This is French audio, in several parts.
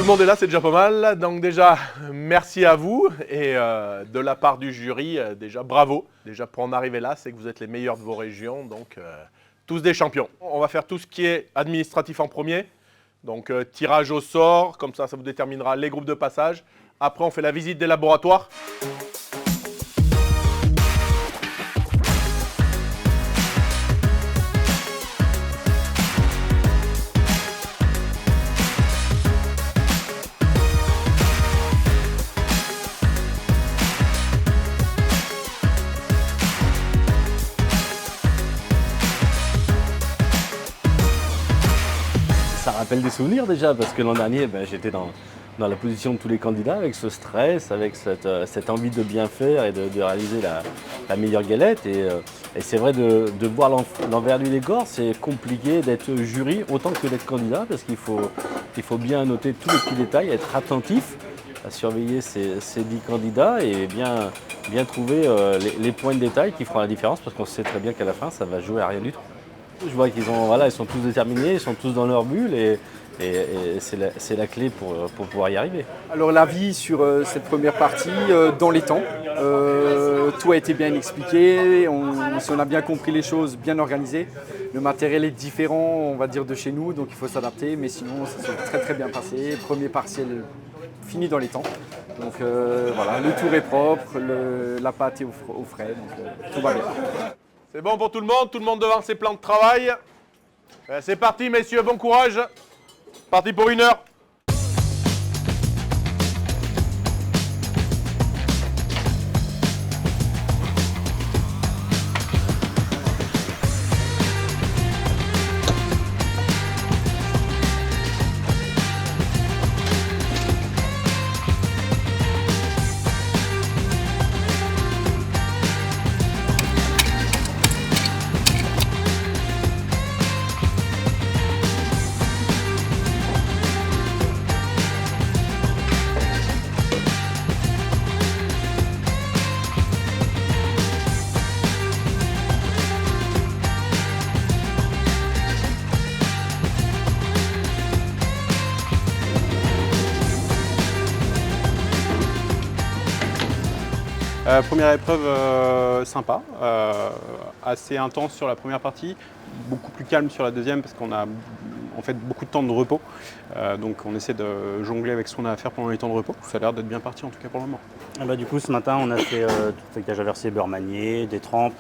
le monde est là, c'est déjà pas mal. Donc déjà, merci à vous. Et de la part du jury, déjà bravo. Déjà pour en arriver là, c'est que vous êtes les meilleurs de vos régions. Donc tous des champions. On va faire tout ce qui est administratif en premier. Donc tirage au sort, comme ça vous déterminera les groupes de passage. Après on fait la visite des laboratoires. Ça rappelle des souvenirs déjà, parce que l'an dernier, j'étais dans la position de tous les candidats, avec ce stress, avec cette envie de bien faire et de réaliser la meilleure galette. Et c'est vrai de voir l'envers du décor, c'est compliqué d'être jury autant que d'être candidat, parce qu'il faut bien noter tous les petits détails, être attentif à surveiller ces 10 candidats et bien trouver les points de détail qui feront la différence, parce qu'on sait très bien qu'à la fin, ça va jouer à rien du tout. Je vois qu'ils ils sont tous déterminés, ils sont tous dans leur bulle et c'est la clé pour pouvoir y arriver. Alors l'avis sur cette première partie, dans les temps, tout a été bien expliqué, si on a bien compris les choses, bien organisé. Le matériel est différent, on va dire, de chez nous, donc il faut s'adapter, mais sinon ça s'est très très bien passé. Premier partiel fini dans les temps, donc voilà, le tour est propre, la pâte est au frais, donc tout va bien. C'est bon pour tout le monde devant ses plans de travail. C'est parti messieurs, bon courage. Parti pour 1 heure. Première épreuve sympa, assez intense sur la première partie, beaucoup plus calme sur la deuxième parce qu'on a en fait beaucoup de temps de repos. Donc on essaie de jongler avec ce qu'on a à faire pendant les temps de repos. Ça a l'air d'être bien parti en tout cas pour le moment. Du coup ce matin on a fait tout le feuilletage inversé, beurre manié, des trempes,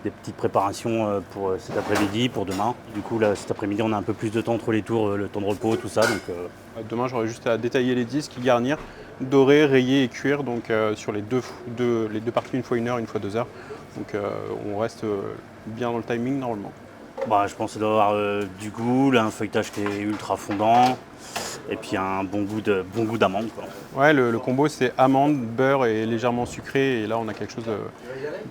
des petites préparations pour cet après-midi, pour demain. Du coup là cet après-midi on a un peu plus de temps entre les tours, le temps de repos, tout ça. Donc, demain j'aurai juste à détailler les disques, garnir, dorer, rayer et cuire donc, sur les deux parties, une fois 1 heure, une fois 2 heures. Donc on reste bien dans le timing normalement. Je pense d'avoir du goût, là, un feuilletage qui est ultra fondant et puis un bon goût d'amande. Ouais, le combo c'est amande, beurre et légèrement sucré et là on a quelque chose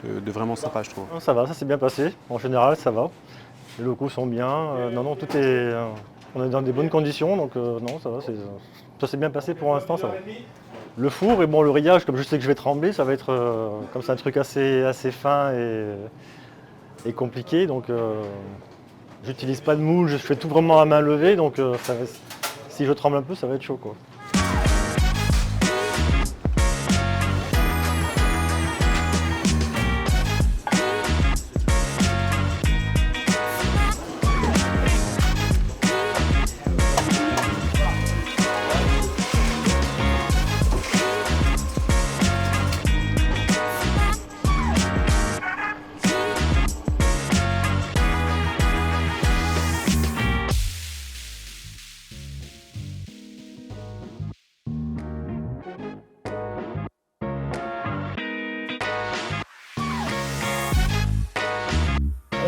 de vraiment sympa je trouve. Ça va, ça s'est bien passé. En général ça va. Les locaux sont bien. Tout est... on est dans des bonnes conditions donc non ça va. Ça s'est bien passé pour l'instant, ça va. Le four et le rayage, comme je sais que je vais trembler, ça va être comme c'est un truc assez fin et compliqué. Donc j'utilise pas de moule, je fais tout vraiment à main levée. Donc si je tremble un peu, ça va être chaud, quoi.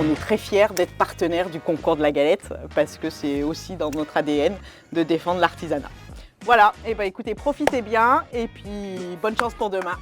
On est très fiers d'être partenaire du concours de la galette parce que c'est aussi dans notre ADN de défendre l'artisanat. Voilà, et écoutez, profitez bien et puis bonne chance pour demain.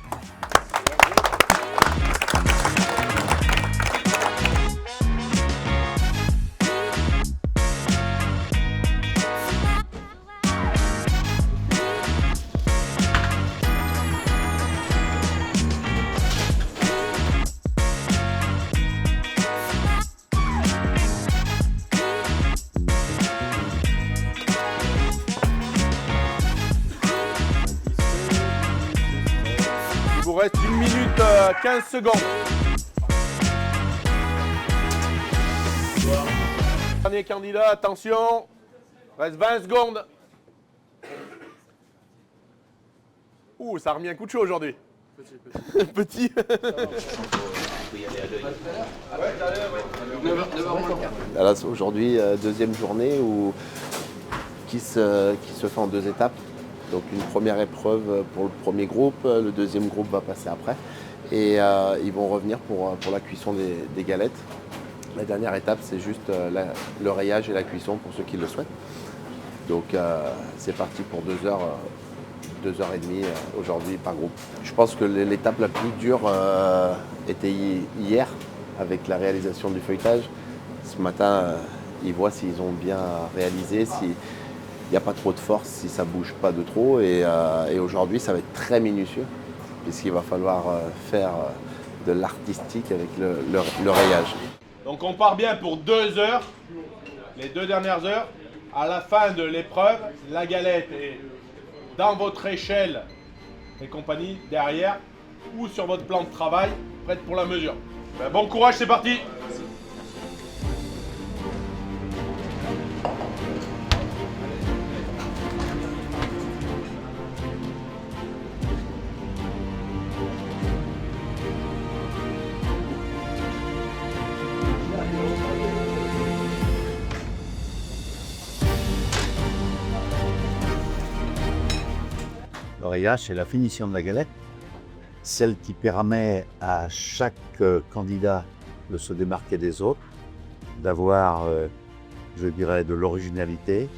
vous reste 1 minute 15 secondes. Dernier candidat, attention. Reste 20 secondes. Ouh, ça a remis un coup de chaud aujourd'hui. Petit. Là, aujourd'hui, deuxième journée qui se fait en 2 étapes. Donc une première épreuve pour le premier groupe, le deuxième groupe va passer après. Et ils vont revenir pour la cuisson des galettes. La dernière étape, c'est juste le rayage et la cuisson pour ceux qui le souhaitent. Donc c'est parti pour 2 heures. 2h30 aujourd'hui par groupe. Je pense que l'étape la plus dure était hier avec la réalisation du feuilletage. Ce matin, ils voient s'ils ont bien réalisé, s'il n'y a pas trop de force, si ça ne bouge pas de trop. Et aujourd'hui, ça va être très minutieux puisqu'il va falloir faire de l'artistique avec le rayage. Donc on part bien pour 2 heures, les 2 dernières heures. À la fin de l'épreuve, la galette est dans votre échelle et compagnie, derrière, ou sur votre plan de travail, prête pour la mesure. Ben, bon courage, c'est parti! Le rayage, c'est la finition de la galette, celle qui permet à chaque candidat de se démarquer des autres, d'avoir, je dirais, de l'originalité,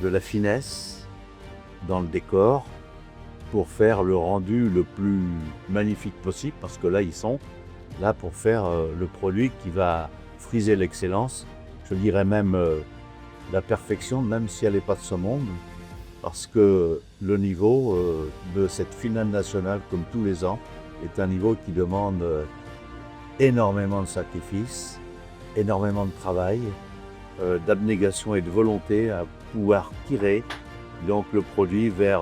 de la finesse dans le décor pour faire le rendu le plus magnifique possible, parce que là, ils sont là pour faire le produit qui va friser l'excellence, je dirais même la perfection, même si elle n'est pas de ce monde. Parce que le niveau de cette finale nationale, comme tous les ans, est un niveau qui demande énormément de sacrifices, énormément de travail, d'abnégation et de volonté à pouvoir tirer donc le produit vers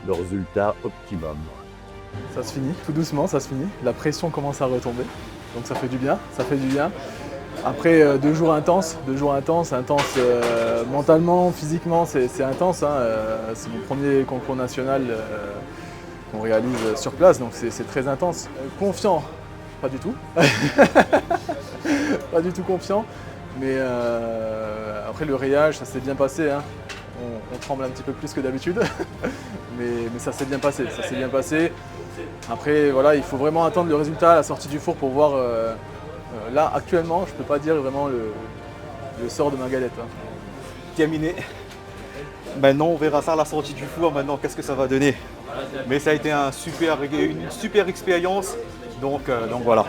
le résultat optimum. Ça se finit, tout doucement, ça se finit. La pression commence à retomber, donc ça fait du bien, ça fait du bien. Après 2 jours intenses, mentalement, physiquement, c'est intense. Hein. C'est mon premier concours national qu'on réalise sur place, donc c'est très intense. Confiant, pas du tout. Pas du tout confiant, mais après le rayage, ça s'est bien passé. Hein. On tremble un petit peu plus que d'habitude, mais ça s'est bien passé, Après, voilà, il faut vraiment attendre le résultat à la sortie du four pour voir. Là, actuellement, je ne peux pas dire vraiment le sort de ma galette. Hein. Terminé. Maintenant, on verra ça à la sortie du four. Maintenant, qu'est-ce que ça va donner? Mais ça a été une super expérience. Donc voilà.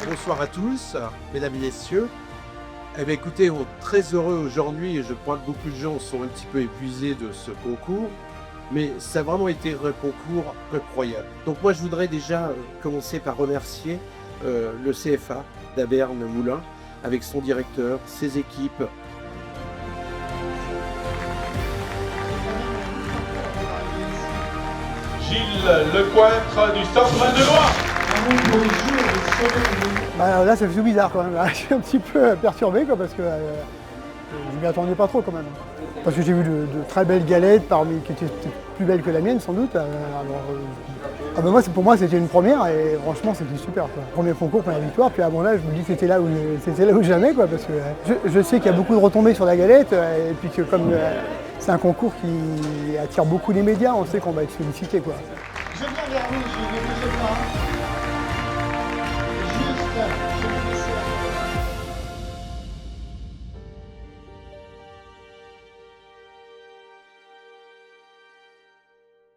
Bonsoir à tous, mesdames et messieurs. Eh bien, écoutez, on est très heureux aujourd'hui et je crois que beaucoup de gens sont un petit peu épuisés de ce concours, mais ça a vraiment été un concours incroyable. Donc moi, je voudrais déjà commencer par remercier le CFA d'Aberne Moulins avec son directeur, ses équipes. Gilles Lecointre du Centre de Loire. Bah, là, ça fait tout bizarre quand même. Là, je suis un petit peu perturbé quoi, parce que je m'y attendais pas trop quand même. Parce que j'ai vu de très belles galettes qui étaient plus belles que la mienne sans doute. Pour moi c'était une première et franchement c'était super. Quoi. Premier concours, première victoire, puis à mon âge je me dis que c'était là où jamais quoi, parce que je sais qu'il y a beaucoup de retombées sur la galette et puis que comme c'est un concours qui attire beaucoup les médias, on sait qu'on va être sollicité quoi. Je viens vers vous, je vais vous